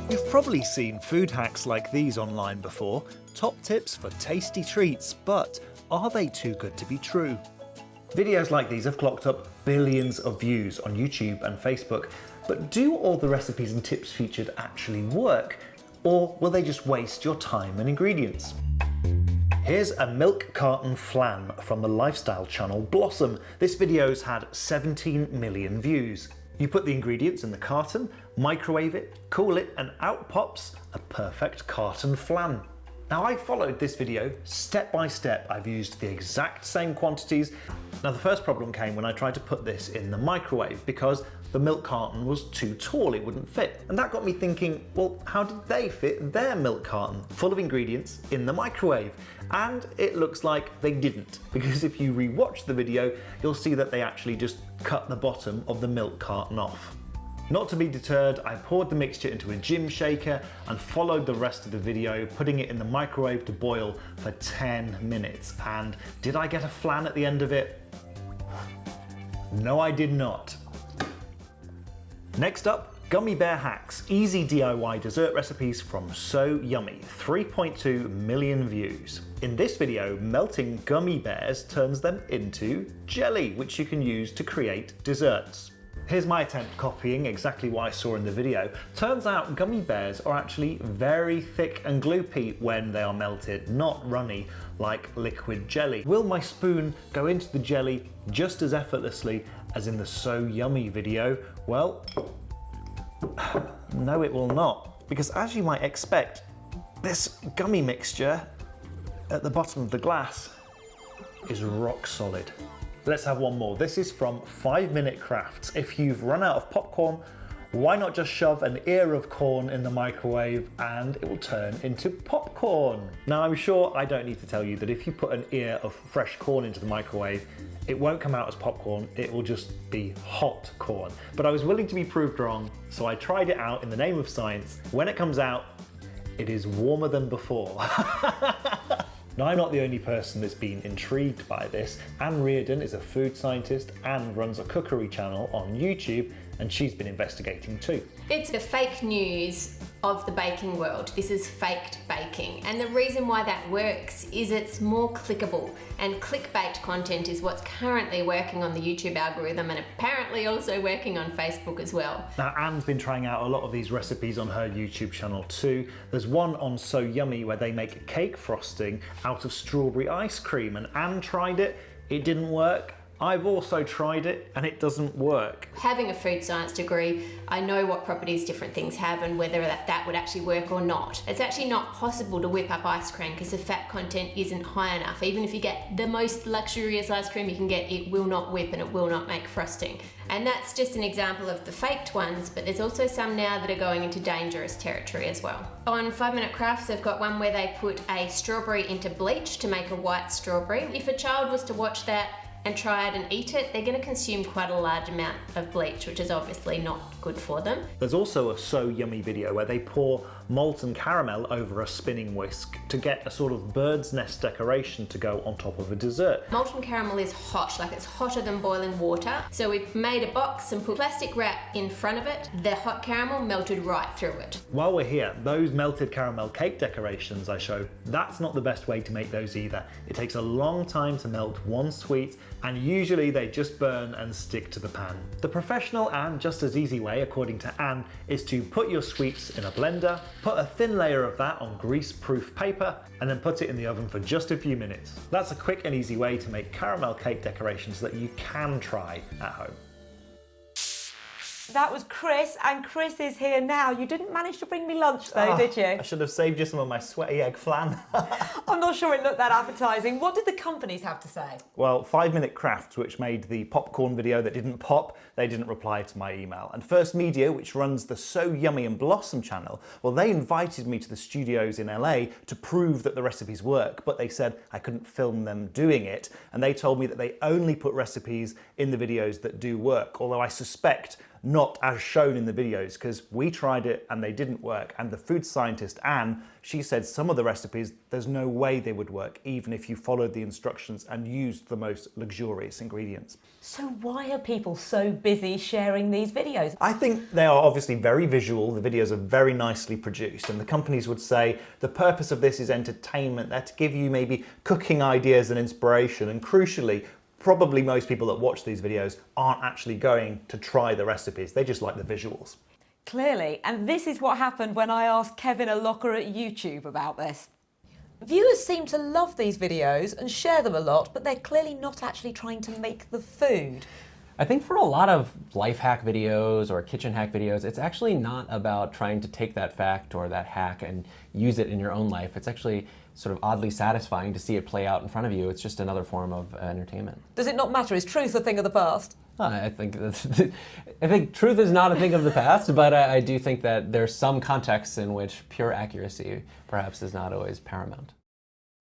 You've probably seen food hacks like these online before, top tips for tasty treats, but are they too good to be true? Videos like these have clocked up billions of views on YouTube and Facebook, but do all the recipes and tips featured actually work? Or will they just waste your time and ingredients? Here's a milk carton flan from the lifestyle channel Blossom. This video's had 17 million views. You put the ingredients in the carton, microwave it, cool it, and out pops a perfect carton flan. Now, I followed this video step by step. I've used the exact same quantities. Now, the first problem came when I tried to put this in the microwave because the milk carton was too tall, it wouldn't fit. And that got me thinking, well, how did they fit their milk carton full of ingredients in the microwave? And it looks like they didn't, because if you rewatch the video, you'll see that they actually just cut the bottom of the milk carton off. Not to be deterred, I poured the mixture into a gym shaker and followed the rest of the video, putting it in the microwave to boil for 10 minutes. And did I get a flan at the end of it? No, I did not. Next up, Gummy Bear hacks, easy DIY dessert recipes from So Yummy, 3.2 million views. In this video, melting gummy bears turns them into jelly, which you can use to create desserts. Here's my attempt copying exactly what I saw in the video. Turns out gummy bears are actually very thick and gloopy when they are melted, not runny like liquid jelly. Will my spoon go into the jelly just as effortlessly as in the So Yummy video? Well, no, it will not, because as you might expect, this gummy mixture at the bottom of the glass is rock solid. Let's have one more. This is from 5 Minute Crafts. If you've run out of popcorn, why not just shove an ear of corn in the microwave and it will turn into popcorn? Now, I'm sure I don't need to tell you that if you put an ear of fresh corn into the microwave, it won't come out as popcorn, it will just be hot corn. But I was willing to be proved wrong, so I tried it out in the name of science. When it comes out, it is warmer than before. Now, I'm not the only person that's been intrigued by this. Anne Reardon is a food scientist and runs a cookery channel on YouTube, and she's been investigating too. It's the fake news of the baking world. This is faked baking. And the reason why that works is it's more clickable, and clickbait content is what's currently working on the YouTube algorithm and apparently also working on Facebook as well. Now, Anne's been trying out a lot of these recipes on her YouTube channel too. There's one on So Yummy where they make cake frosting out of strawberry ice cream, and Anne tried it, it didn't work. I've also tried it and it doesn't work. Having a food science degree, I know what properties different things have and whether that would actually work or not. It's actually not possible to whip up ice cream because the fat content isn't high enough. Even if you get the most luxurious ice cream you can get, it will not whip and it will not make frosting. And that's just an example of the faked ones, but there's also some now that are going into dangerous territory as well. On 5 Minute Crafts, they've got one where they put a strawberry into bleach to make a white strawberry. If a child was to watch that and try it and eat it, they're going to consume quite a large amount of bleach, which is obviously not good for them. There's also a So Yummy video where they pour molten caramel over a spinning whisk to get a sort of bird's nest decoration to go on top of a dessert. Molten caramel is hot, like it's hotter than boiling water. So we've made a box and put plastic wrap in front of it. The hot caramel melted right through it. While we're here, those melted caramel cake decorations I showed, that's not the best way to make those either. It takes a long time to melt one sweet, and usually they just burn and stick to the pan. The professional and just as easy way, according to Anne, is to put your sweets in a blender, put a thin layer of that on grease-proof paper, and then put it in the oven for just a few minutes. That's a quick and easy way to make caramel cake decorations that you can try at home. That was Chris, and Chris is here now. You didn't manage to bring me lunch though, did you? I should have saved you some of my sweaty egg flan. I'm not sure it looked that appetising. What did the companies have to say? Well, 5 Minute Crafts, which made the popcorn video that didn't pop, they didn't reply to my email. And First Media, which runs the So Yummy and Blossom channel, well, they invited me to the studios in LA to prove that the recipes work, but they said I couldn't film them doing it. And they told me that they only put recipes in the videos that do work, although I suspect not as shown in the videos, because we tried it and they didn't work. And the food scientist, Anne, she said some of the recipes, there's no way they would work, even if you followed the instructions and used the most luxurious ingredients. So why are people so busy sharing these videos? I think they are obviously very visual, the videos are very nicely produced, and the companies would say the purpose of this is entertainment, they're to give you maybe cooking ideas and inspiration, and crucially, probably most people that watch these videos aren't actually going to try the recipes, they just like the visuals. Clearly, and this is what happened when I asked Kevin a locker at YouTube about this. Viewers seem to love these videos and share them a lot, but they're clearly not actually trying to make the food. I think for a lot of life hack videos or kitchen hack videos, it's actually not about trying to take that fact or that hack and use it in your own life. It's actually sort of oddly satisfying to see it play out in front of you. It's just another form of entertainment. Does it not matter? Is truth a thing of the past? I think truth is not a thing of the past, but I do think that there's some contexts in which pure accuracy perhaps is not always paramount.